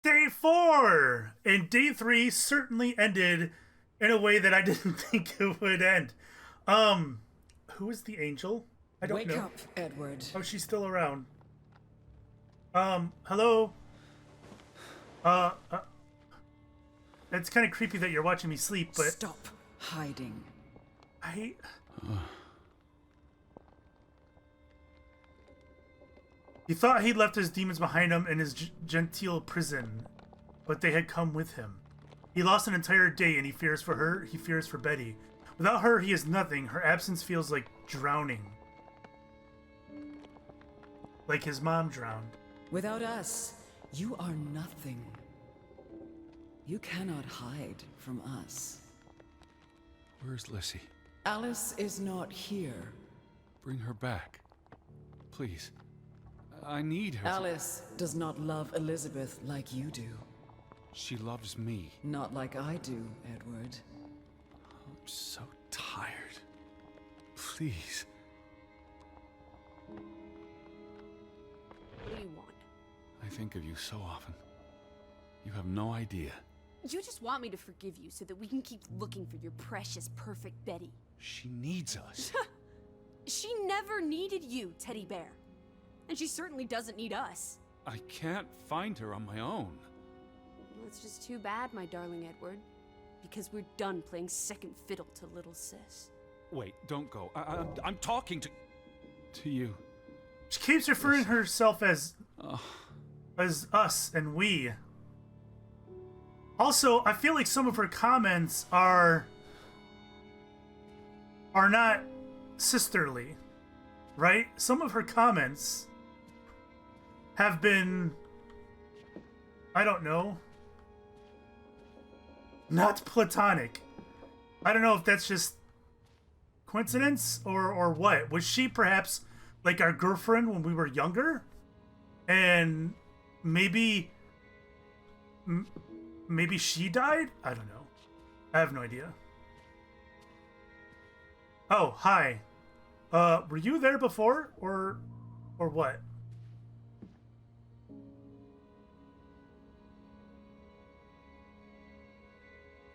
day 4! And day 3 certainly ended in a way that I didn't think it would end. Who is the angel? I don't know. Wake up, Edward. Oh, she's still around. Hello? It's kind of creepy that you're watching me sleep, but... Stop hiding. He thought he'd left his demons behind him in his genteel prison, but they had come with him. He lost an entire day, and he fears for her, he fears for Betty. Without her, he is nothing. Her absence feels like drowning. Like his mom drowned. Without us, you are nothing. You cannot hide from us. Where's Lissy? Alice is not here. Bring her back. Please. I need her. Alice does not love Elizabeth like you do. She loves me. Not like I do, Edward. I'm so tired. Please. What do you want? I think of you so often. You have no idea. You just want me to forgive you so that we can keep looking for your precious, perfect Betty. She needs us. She never needed you, Teddy Bear. And she certainly doesn't need us. I can't find her on my own. Well, it's just too bad, my darling Edward. Because we're done playing second fiddle to little sis. Wait, don't go. I'm talking to you. She keeps referring herself as us and we. Also, I feel like some of her comments are not sisterly, right? Some of her comments have been, I don't know, not platonic. I don't know if that's just coincidence or what. Was she perhaps like our girlfriend when we were younger? And maybe she died? I don't know. I have no idea. Oh, hi. Were you there before or what?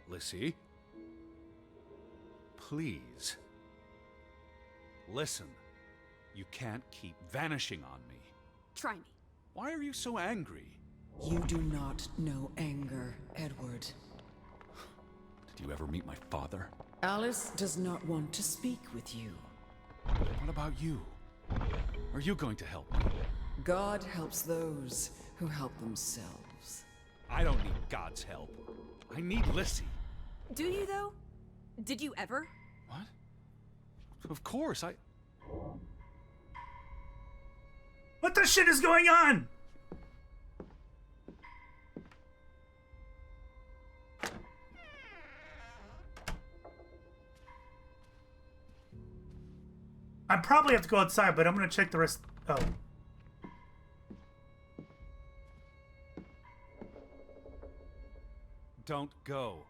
Lissy? Please. Listen. You can't keep vanishing on me. Try me. Why are you so angry? You do not know anger, Edward. Did you ever meet my father? Alice does not want to speak with you. What about you? Are you going to help me? God helps those who help themselves. I don't need God's help. I need Lissy. Do you, though? Did you ever? What? Of course, What the shit is going on? I probably have to go outside, but I'm gonna check the rest. Oh. Don't go.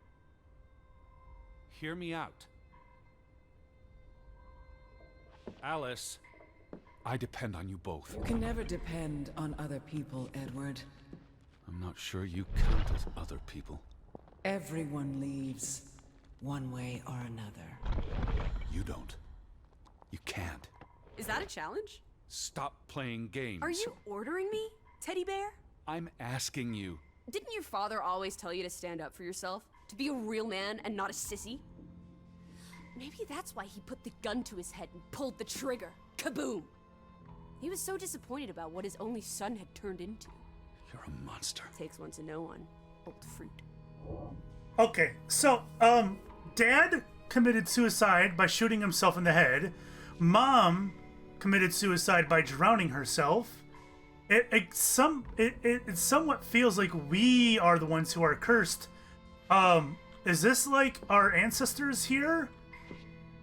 Hear me out. Alice, I depend on you both. You can never depend on other people, Edward. I'm not sure you count as other people. Everyone leaves, one way or another. You don't. You can't. Is that a challenge? Stop playing games. Are you ordering me, Teddy Bear? I'm asking you. Didn't your father always tell you to stand up for yourself? To be a real man and not a sissy? Maybe that's why he put the gun to his head and pulled the trigger. Kaboom! He was so disappointed about what his only son had turned into. You're a monster. Takes one to know one. Old fruit. Okay, so, Dad committed suicide by shooting himself in the head. Mom committed suicide by drowning herself. It somewhat feels like we are the ones who are cursed. Is this like our ancestors here?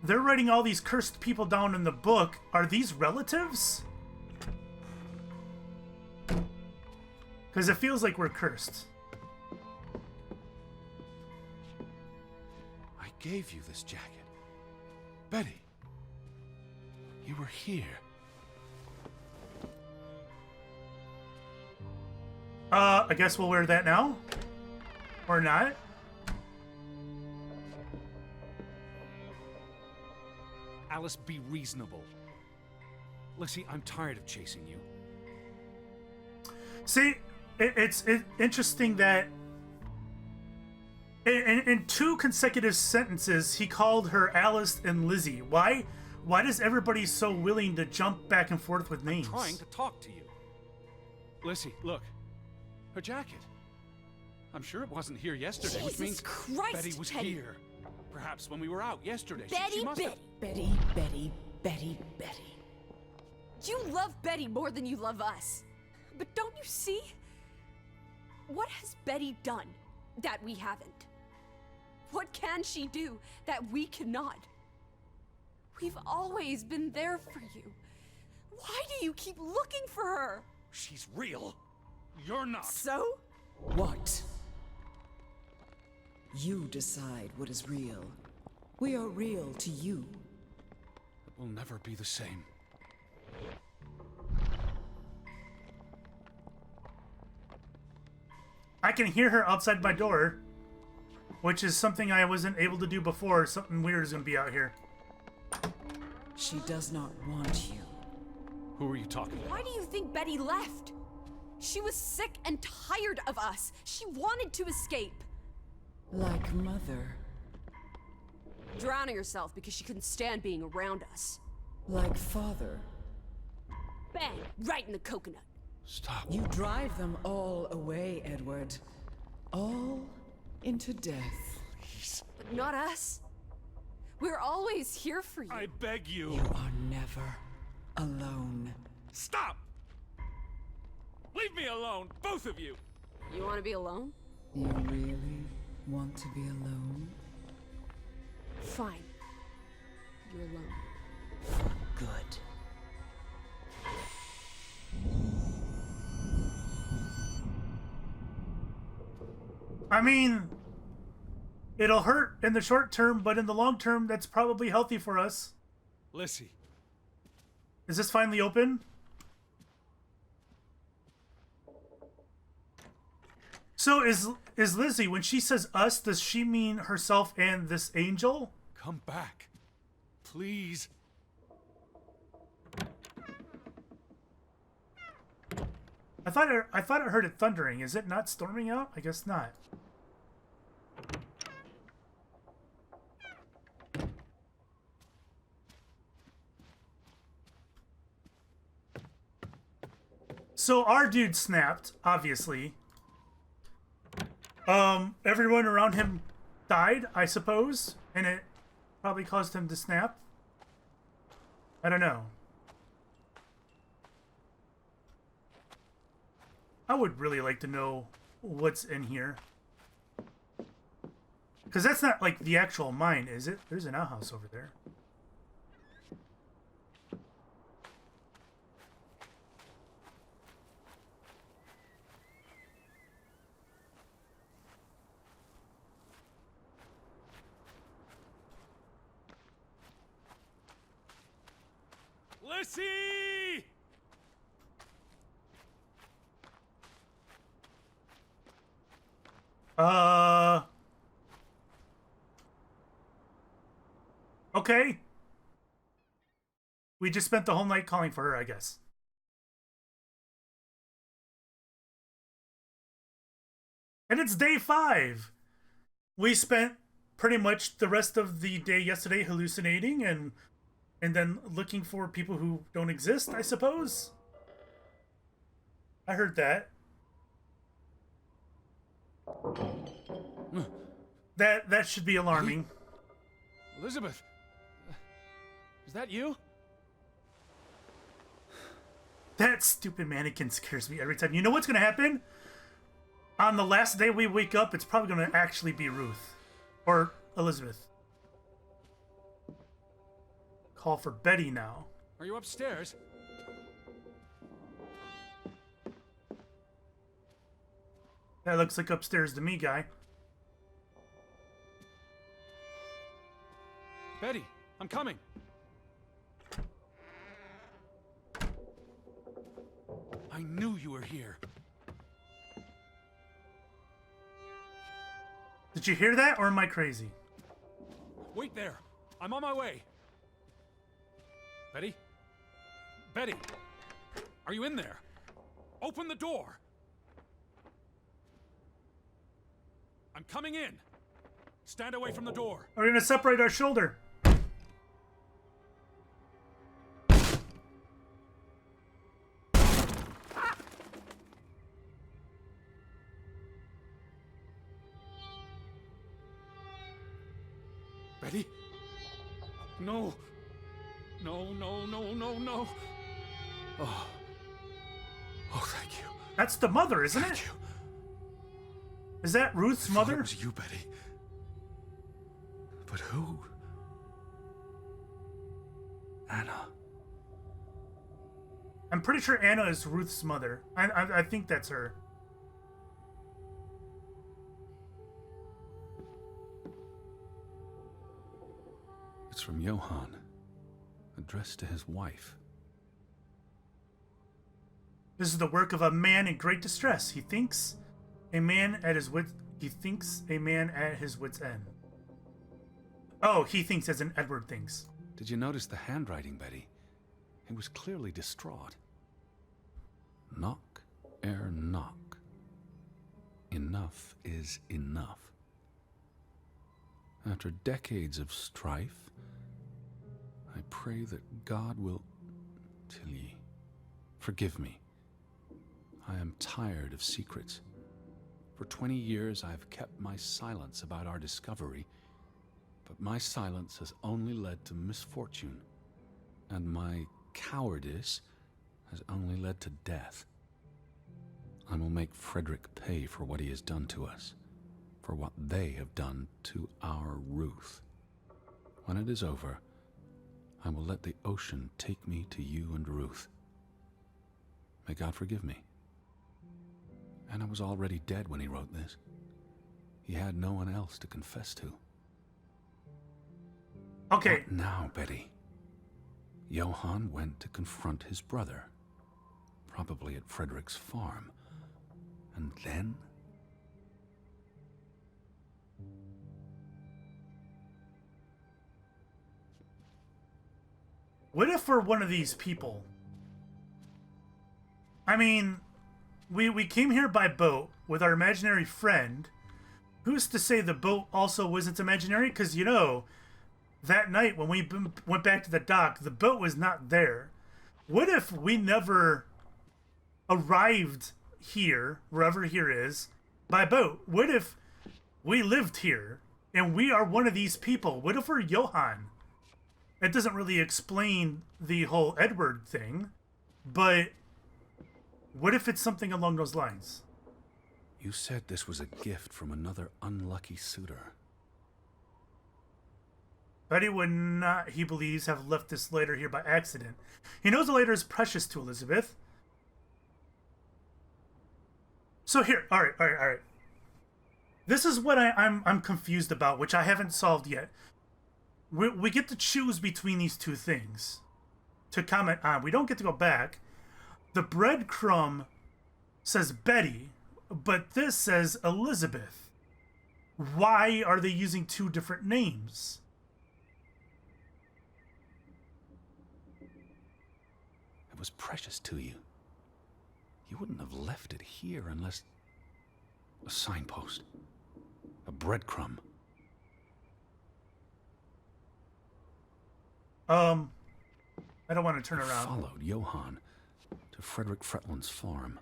They're writing all these cursed people down in the book. Are these relatives? Because it feels like we're cursed. I gave you this jacket. Betty, you were here. I guess we'll wear that now. Or not. Alice, be reasonable. Lissy, I'm tired of chasing you. See, it's interesting that in two consecutive sentences, he called her Alice and Lizzie. Why is everybody so willing to jump back and forth with names? I'm trying to talk to you. Lissy, look. Her jacket. I'm sure it wasn't here yesterday, which means Christ, Betty was Teddy. here. Perhaps when we were out yesterday. Betty, she must have... Betty, Betty, Betty, Betty. You love Betty more than you love us. But don't you see? What has Betty done that we haven't? What can she do that we cannot? We've always been there for you. Why do you keep looking for her? She's real. You're not. So? What? You decide what is real. We are real to you. It will never be the same. I can hear her outside my door, which is something I wasn't able to do before. Something weird is going to be out here. She does not want you. Who are you talking about? Why do you think Betty left? She was sick and tired of us. She wanted to escape. Like mother. Drowning herself because she couldn't stand being around us. Like father. Bang! Right in the coconut. Stop. You drive them all away, Edward. All into death. Please. But not us. We're always here for you. I beg you. You are never alone. Stop! Leave me alone, both of you! You want to be alone? You really want to be alone? Fine. You're alone. Good. I mean, it'll hurt in the short term, but in the long term, that's probably healthy for us. Lissy. Is this finally open? So is Lizzie, when she says us, does she mean herself and this angel? Come back. Please. I thought I heard it thundering. Is it not storming out? I guess not. So our dude snapped, obviously. Everyone around him died, I suppose, and it probably caused him to snap. I don't know. I would really like to know what's in here. Because that's not, like, the actual mine, is it? There's an outhouse over there. Lissy! Okay. We just spent the whole night calling for her, I guess. And it's day 5. We spent pretty much the rest of the day yesterday hallucinating and then looking for people who don't exist, I suppose. I heard that. That should be alarming. Elizabeth. Is that you? That stupid mannequin scares me every time. You know what's going to happen? On the last day we wake up, it's probably going to actually be Ruth. Or Elizabeth. Call for Betty now. Are you upstairs? That looks like upstairs to me, guy. Betty, I'm coming. I knew you were here. Did you hear that, or am I crazy? Wait there. I'm on my way. Betty? Betty! Are you in there? Open the door! I'm coming in. Stand away from the door. We're gonna separate our shoulder. Betty? No. No, no, no, no, no. Oh. Oh, thank you. That's the mother, isn't Thank it? you. Is that Ruth's I thought mother? it was you, Betty. But who? Anna. I'm pretty sure Anna is Ruth's mother. I think that's her. It's from Johann, addressed to his wife. This is the work of a man in great distress. He thinks a man at his wits end. Oh, he thinks as in Edward thinks. Did you notice the handwriting, Betty? He was clearly distraught. Knock ere knock. Enough is enough. After decades of strife, I pray that God will... Tilly, forgive me. I am tired of secrets. For 20 years I have kept my silence about our discovery, but my silence has only led to misfortune, and my cowardice has only led to death. I will make Frederick pay for what he has done to us, for what they have done to our Ruth. When it is over, I will let the ocean take me to you and Ruth. May God forgive me. Anna was already dead when he wrote this. He had no one else to confess to. Okay. What now, Betty? Johann went to confront his brother, probably at Frederick's farm. And then? What if we're one of these people? I mean, we came here by boat with our imaginary friend. Who's to say the boat also wasn't imaginary? Because, you know, that night when we went back to the dock, the boat was not there. What if we never arrived here, wherever here is, by boat? What if we lived here and we are one of these people? What if we're Johann? It doesn't really explain the whole Edward thing, but what if it's something along those lines? You said this was a gift from another unlucky suitor. Betty would not, he believes, have left this letter here by accident. He knows the letter is precious to Elizabeth. So here, all right. This is what I'm confused about, which I haven't solved yet. We get to choose between these two things to comment on. We don't get to go back. The breadcrumb says Betty, but this says Elizabeth. Why are they using two different names? It was precious to you. You wouldn't have left it here unless... a signpost. A breadcrumb. I don't want to turn around. Followed Johann to Frederick Fretland's farm,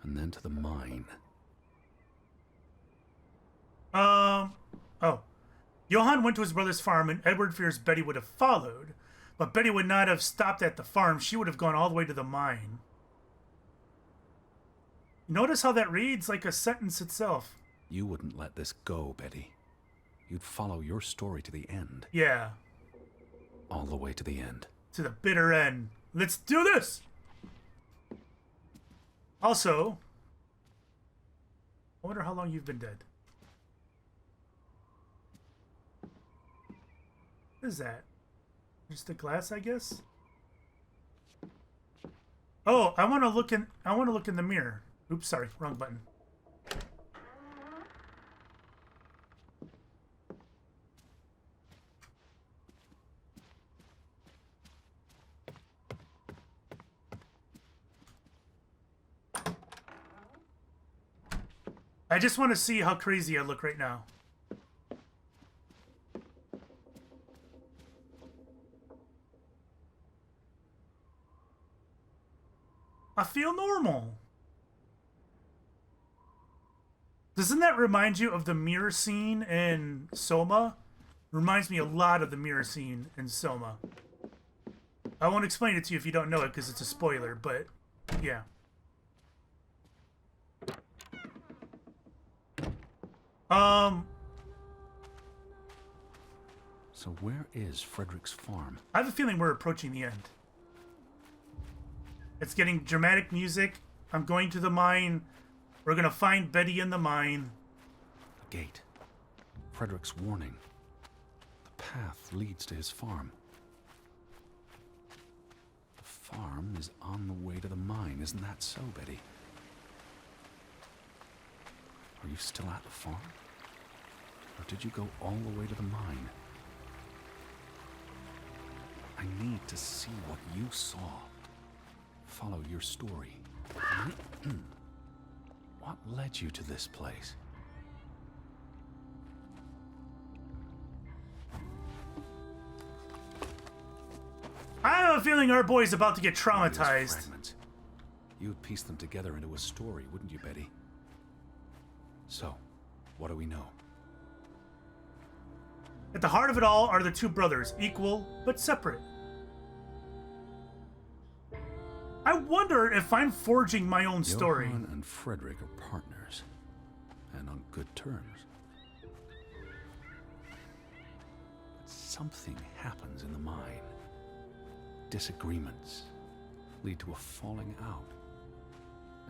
and then to the mine. Oh. Johann went to his brother's farm, and Edward fears Betty would have followed. But Betty would not have stopped at the farm. She would have gone all the way to the mine. Notice how that reads like a sentence itself. You wouldn't let this go, Betty. You'd follow your story to the end. Yeah. All the way to the end. To the bitter end. Let's do this! Also, I wonder how long you've been dead. What is that? Just a glass, I guess? Oh, I want to look in the mirror. Oops, sorry, wrong button. I just want to see how crazy I look right now. I feel normal. Doesn't that remind you of the mirror scene in Soma? Reminds me a lot of the mirror scene in Soma. I won't explain it to you if you don't know it because it's a spoiler, but yeah. So where is Frederick's farm? I have a feeling we're approaching the end. It's getting dramatic music. I'm going to the mine. We're gonna find Betty in the mine. The gate. Frederick's warning. The path leads to his farm. The farm is on the way to the mine. Isn't that so, Betty? Are you still at the farm? Or did you go all the way to the mine? I need to see what you saw. Follow your story. What led you to this place? I have a feeling our boy's about to get These traumatized. fragments. You would piece them together into a story, wouldn't you, Betty? So, what do we know? At the heart of it all are the two brothers, equal but separate. I wonder if I'm forging my own story. Johann and Frederick are partners, and on good terms. But something happens in the mine. Disagreements lead to a falling out.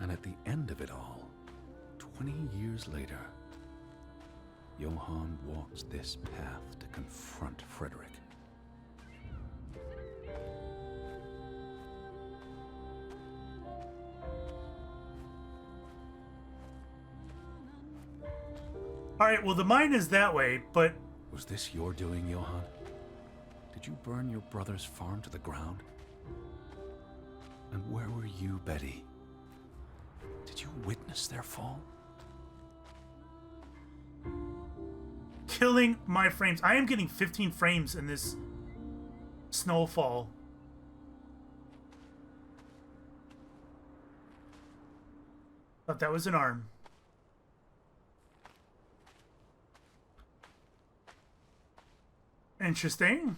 And at the end of it all, 20 years later, Johann walks this path to confront Frederick. Alright, well the mine is that way, but... Was this your doing, Johann? Did you burn your brother's farm to the ground? And where were you, Betty? Did you witness their fall? Killing my frames. I am getting 15 frames in this snowfall. Thought that was an arm. Interesting.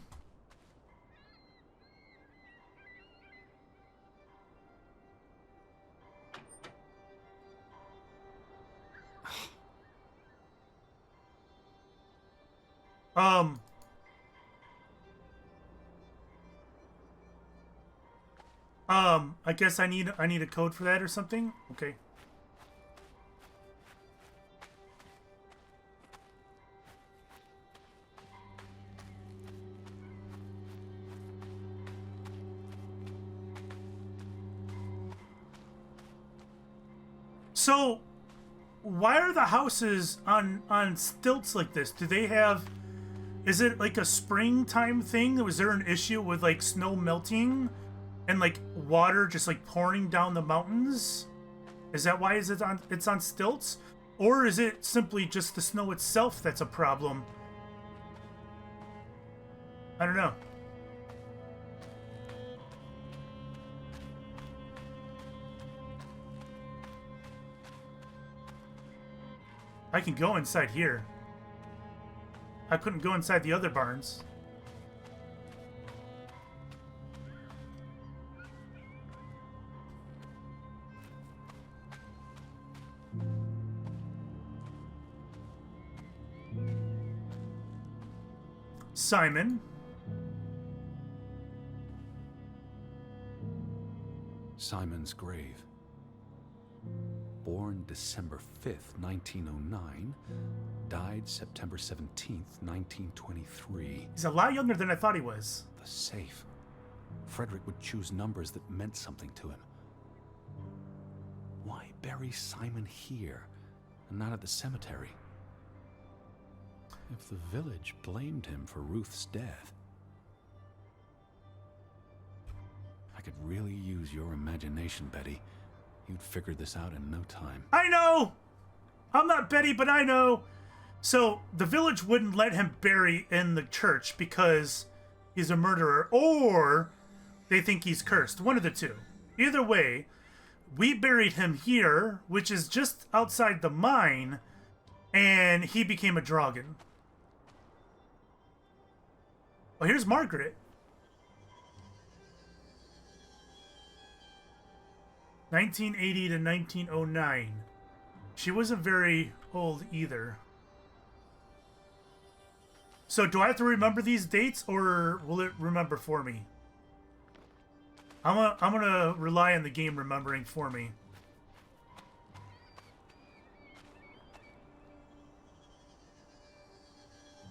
I guess I need a code for that or something. Okay. So, why are the houses on stilts like this? Do they have... Is it like a springtime thing? Was there an issue with like snow melting and like water just like pouring down the mountains? Is that why it's on stilts? Or is it simply just the snow itself that's a problem? I don't know. I can go inside here. I couldn't go inside the other barns. Simon. Simon's grave. Born December 5th, 1909, died September 17th, 1923. He's a lot younger than I thought he was. The safe. Frederick would choose numbers that meant something to him. Why bury Simon here and not at the cemetery? If the village blamed him for Ruth's death, I could really use your imagination, Betty. You'd figure this out in no time. I know! I'm not Betty, but I know. So the village wouldn't let him bury in the church because he's a murderer, or they think he's cursed. One of the two. Either way, we buried him here, which is just outside the mine, and he became a Draugen. Oh, here's Margaret. 1980 to 1909. She wasn't very old either. So do I have to remember these dates, or will it remember for me? I'm gonna rely on the game remembering for me.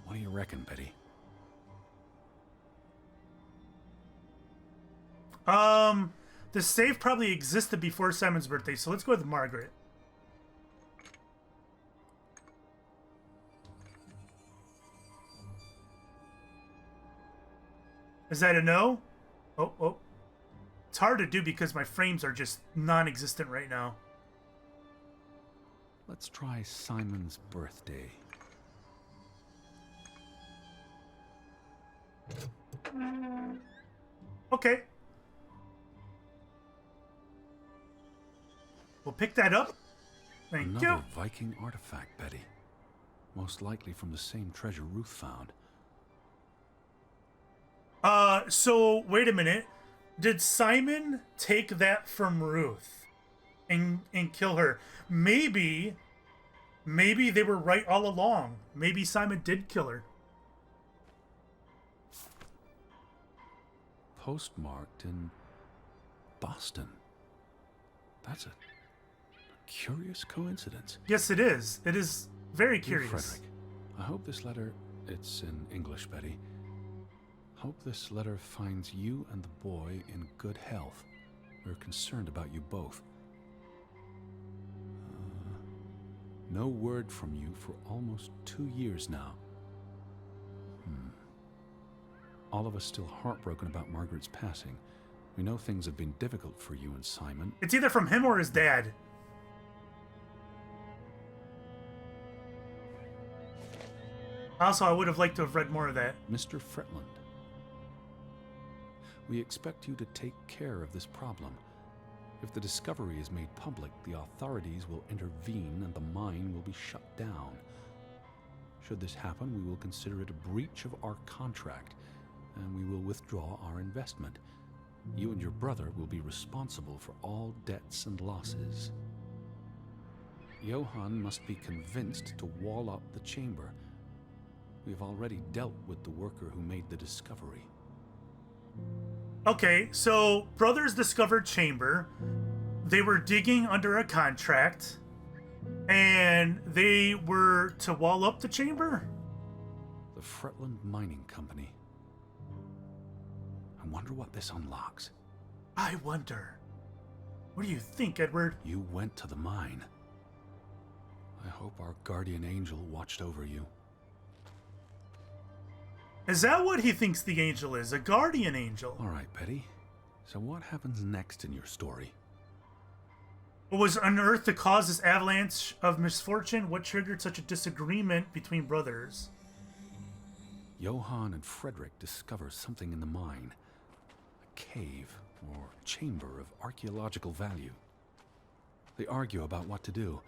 What do you reckon, Betty? The save probably existed before Simon's birthday, so let's go with Margaret. Is that a no? Oh. It's hard to do because my frames are just non-existent right now. Let's try Simon's birthday. Okay. We'll pick that up. Thank Another you. Viking artifact, Betty. Most likely from the same treasure Ruth found. So wait a minute. Did Simon take that from Ruth and kill her? Maybe they were right all along. Maybe Simon did kill her. Postmarked in Boston. That's a curious coincidence. Yes, it is. It is very Dear curious. Frederick, I hope this letter, it's in English, Betty. Hope this letter finds you and the boy in good health. We're concerned about you both. No word from you for almost 2 years now. All of us still heartbroken about Margaret's passing. We know things have been difficult for you and Simon. It's either from him or his dad. Also, I would have liked to have read more of that. Mr. Fretland, we expect you to take care of this problem. If the discovery is made public, the authorities will intervene and the mine will be shut down. Should this happen, we will consider it a breach of our contract, and we will withdraw our investment. You and your brother will be responsible for all debts and losses. Johann must be convinced to wall up the chamber. We have already dealt with the worker who made the discovery. Okay, so brothers discovered chamber. They were digging under a contract, and they were to wall up the chamber? The Fretland Mining Company. I wonder what this unlocks. I wonder. What do you think, Edward? You went to the mine. I hope our guardian angel watched over you. Is that what he thinks the angel is? A guardian angel? All right, Betty. So what happens next in your story? What was unearthed to cause this avalanche of misfortune? What triggered such a disagreement between brothers? Johann and Frederick discover something in the mine. A cave or chamber of archaeological value. They argue about what to do.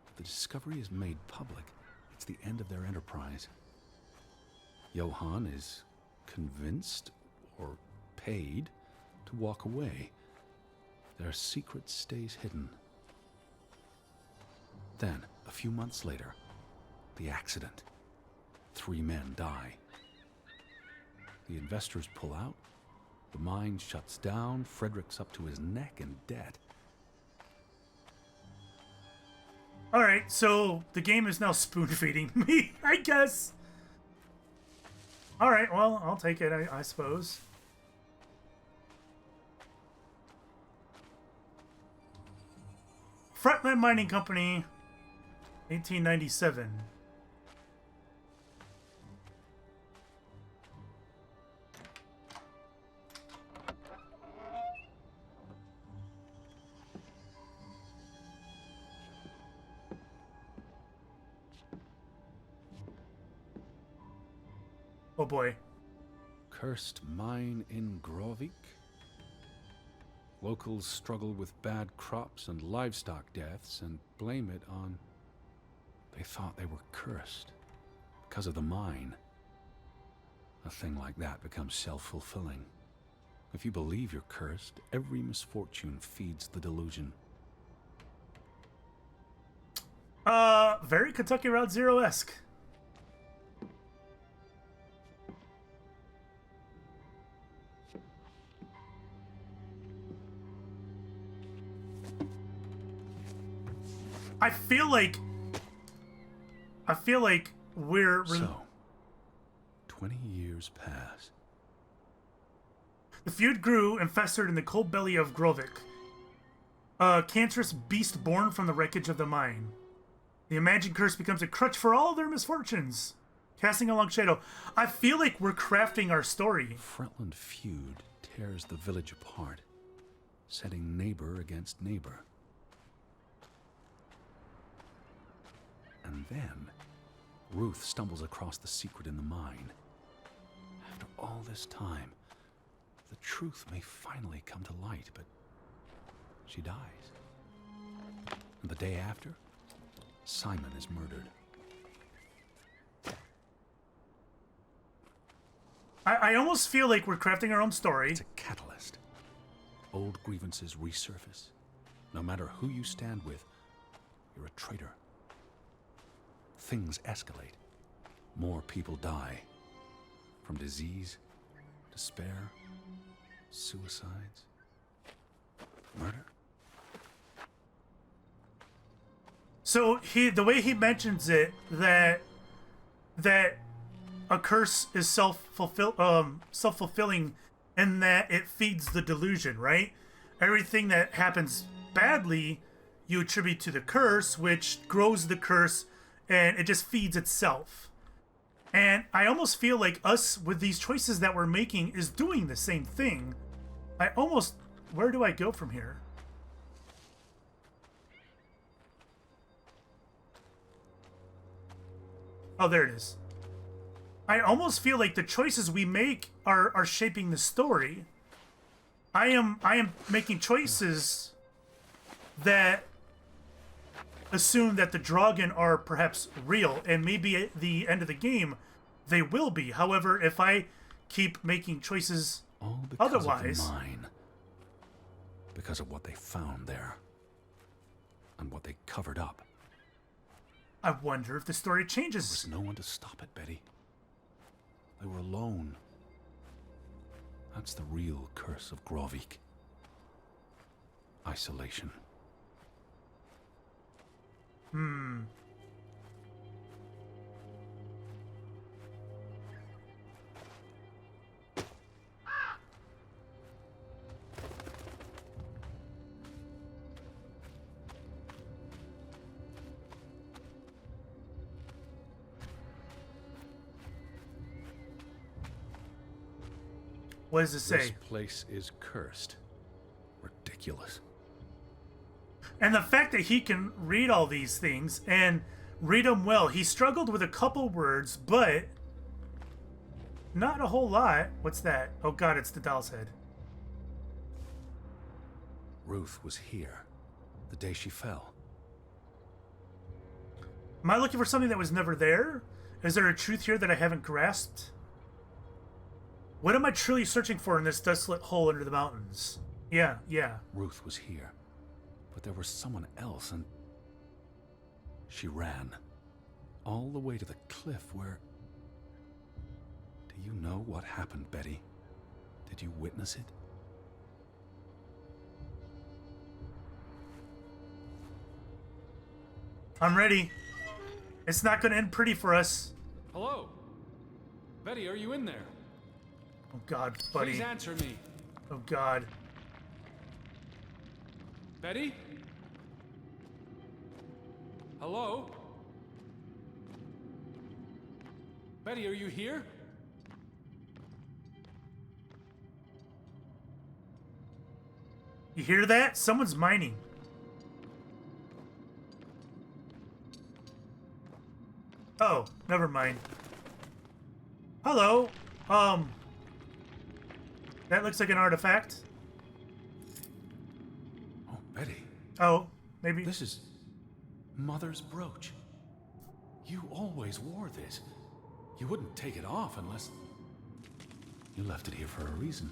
If the discovery is made public, it's the end of their enterprise. Johann is convinced or paid to walk away. Their secret stays hidden. Then, a few months later, the accident. 3 men die. The investors pull out. The mine shuts down. Frederick's up to his neck in debt. Alright, so the game is now spoon-feeding me, I guess. Alright, well, I'll take it, I suppose. Fretland Mining Company, 1897. Oh boy. Cursed mine in Grovik? Locals struggle with bad crops and livestock deaths and blame it on... They thought they were cursed because of the mine. A thing like that becomes self-fulfilling. If you believe you're cursed, every misfortune feeds the delusion. Very Kentucky Route Zero-esque. I feel like we're... So, 20 years pass. The feud grew and festered in the cold belly of Grovik, a cancerous beast born from the wreckage of the mine. The imagined curse becomes a crutch for all their misfortunes, casting a long shadow. I feel like we're crafting our story. Fretland feud tears the village apart, setting neighbor against neighbor. And then, Ruth stumbles across the secret in the mine. After all this time, the truth may finally come to light, but she dies. And the day after, Simon is murdered. I almost feel like we're crafting our own story. It's a catalyst. Old grievances resurface. No matter who you stand with, you're a traitor. Things escalate. More people die. From disease, despair, suicides, murder. So the way he mentions it, that a curse is self-fulfilling, and that it feeds the delusion, right? Everything that happens badly, you attribute to the curse, which grows the curse, and it just feeds itself. And I almost feel like us, with these choices that we're making, is doing the same thing. Where do I go from here? Oh, there it is. I almost feel like the choices we make are shaping the story. I am making choices that assume that the Draugen are perhaps real, and maybe at the end of the game, they will be. However, if I keep making choices all because otherwise... of the mine. Because of what they found there. And what they covered up. I wonder if the story changes. There was no one to stop it, Betty. They were alone. That's the real curse of Grovik. Isolation. What does it say? This place is cursed. Ridiculous. And the fact that he can read all these things and read them well. He struggled with a couple words, but not a whole lot. What's that? Oh god, it's the doll's head. Ruth was here the day she fell. Am I looking for something that was never there? Is there a truth here that I haven't grasped? What am I truly searching for in this desolate hole under the mountains? Yeah. Ruth was here, but there was someone else, and she ran all the way to the cliff where... Do you know what happened, Betty? Did you witness it? I'm ready. It's not going to end pretty for us. Hello? Betty, are you in there? Oh god, buddy. Please answer me. Oh god. Betty? Hello? Betty, are you here? You hear that? Someone's mining. Oh, never mind. Hello. That looks like an artifact. Oh, Betty. Oh, maybe. This is Mother's brooch. You always wore this. You wouldn't take it off unless... You left it here for a reason.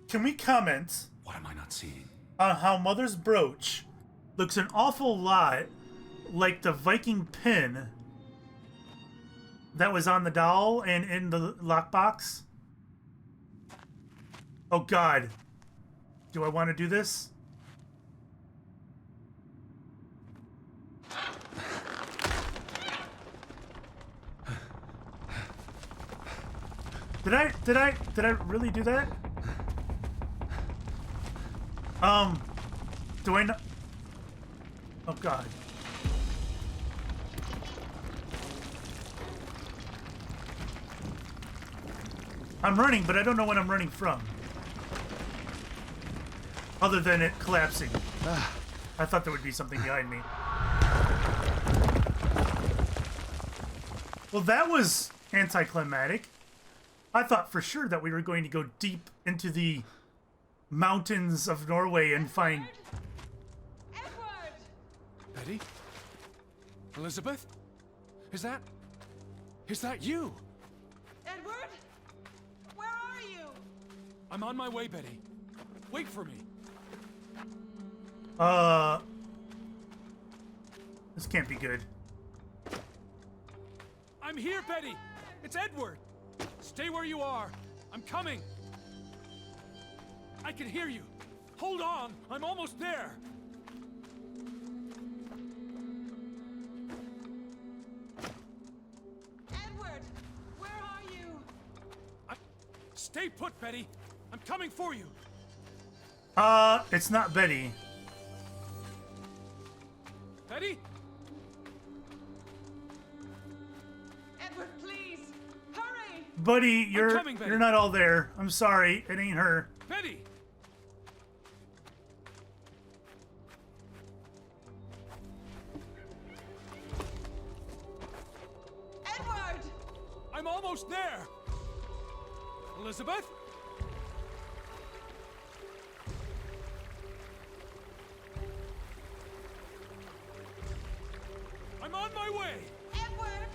Can we comment What am I not seeing? on how Mother's brooch looks an awful lot like the Viking pin that was on the doll and in the lockbox? Oh God. Do I want to do this? Did I really do that? Do I not? Oh God. I'm running, but I don't know when I'm running from. Other than it collapsing. I thought there would be something behind me. Well, that was anticlimactic. I thought for sure that we were going to go deep into the mountains of Norway and find... Edward! Betty? Elizabeth? Is that you? Edward? Where are you? I'm on my way, Betty. Wait for me. This can't be good. I'm here, Betty. It's Edward. Stay where you are. I'm coming. I can hear you. Hold on. I'm almost there. Edward! Where are you? Stay put, Betty. I'm coming for you. It's not Betty. Betty? Edward, please! Hurry! Buddy, coming, Betty. you're not all there. I'm sorry. It ain't her. Betty! Edward! I'm almost there. Elizabeth? I'm on my way. Edward!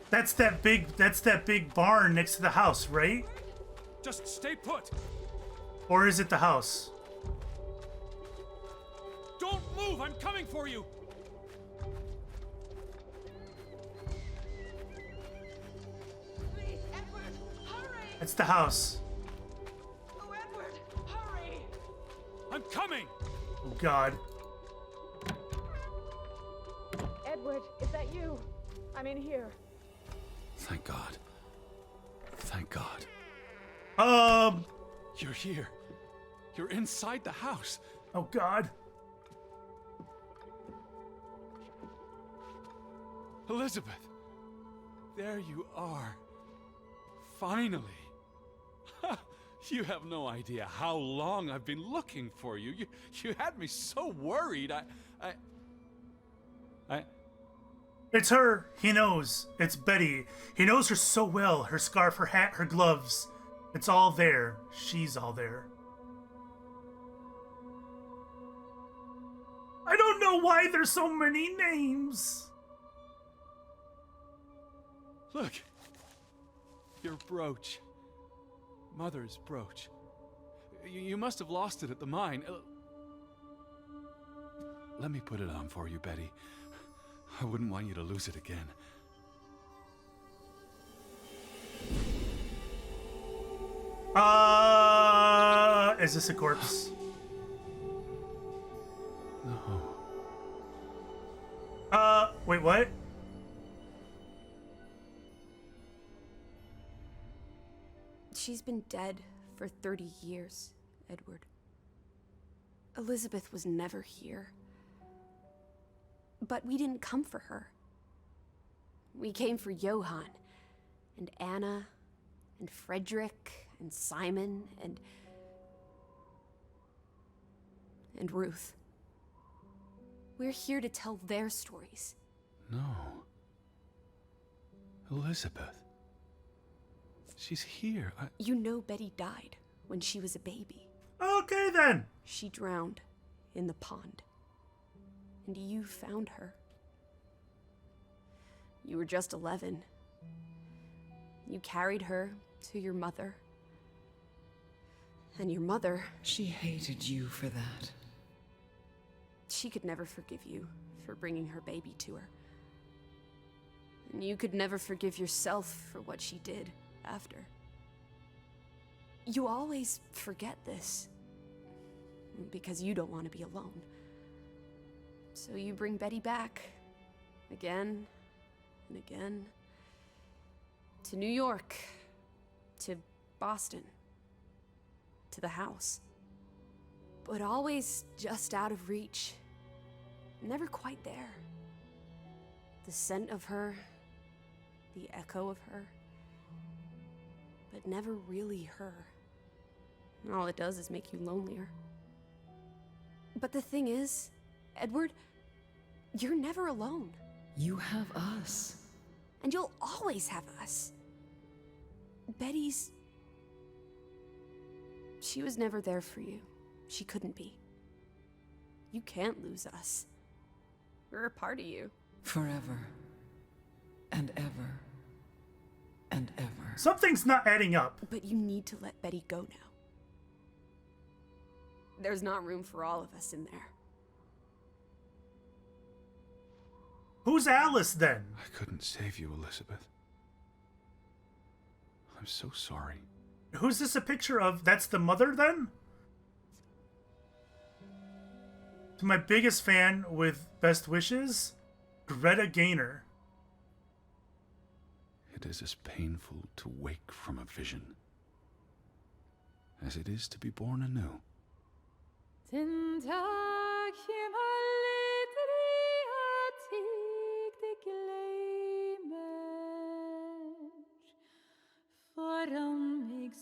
That's that big barn next to the house, right? Just stay put. Or is it the house? Don't move. I'm coming for you. Please, Edward! Hurry! It's the house. Oh, Edward! Hurry! I'm coming. Oh God. Edward, is that you? I'm in here. Thank God. Thank God. You're here. You're inside the house. Oh God. Elizabeth. There you are. Finally. You have no idea how long I've been looking for you. You had me so worried. It's her. He knows. It's Betty. He knows her so well. Her scarf, her hat, her gloves. It's all there. She's all there. I don't know why there's so many names. Look. Your brooch. Mother's brooch. You must have lost it at the mine. Let me put it on for you, Betty. I wouldn't want you to lose it again. Is this a corpse? No. Wait, what? She's been dead for 30 years, Edward. Elizabeth was never here. But we didn't come for her. We came for Johann, and Anna, and Frederick, and Simon, and Ruth. We're here to tell their stories. No. Elizabeth. She's here. You know Betty died when she was a baby. Okay, then. She drowned in the pond. And you found her. You were just 11. You carried her to your mother. And your mother... She hated you for that. She could never forgive you for bringing her baby to her. And you could never forgive yourself for what she did after. You always forget this. Because you don't want to be alone. So you bring Betty back. Again and again. To New York. To Boston. To the house. But always just out of reach. Never quite there. The scent of her. The echo of her. But never really her. And all it does is make you lonelier. But the thing is, Edward, you're never alone. You have us. And you'll always have us. Betty's... She was never there for you. She couldn't be. You can't lose us. We're a part of you. Forever. And ever. And ever. Something's not adding up. But you need to let Betty go now. There's not room for all of us in there. Who's Alice, then? I couldn't save you, Elizabeth. I'm so sorry. Who's this a picture of? That's the mother, then? To my biggest fan with best wishes, Greta Gaynor. It is as painful to wake from a vision as it is to be born anew. Den Tag foran mig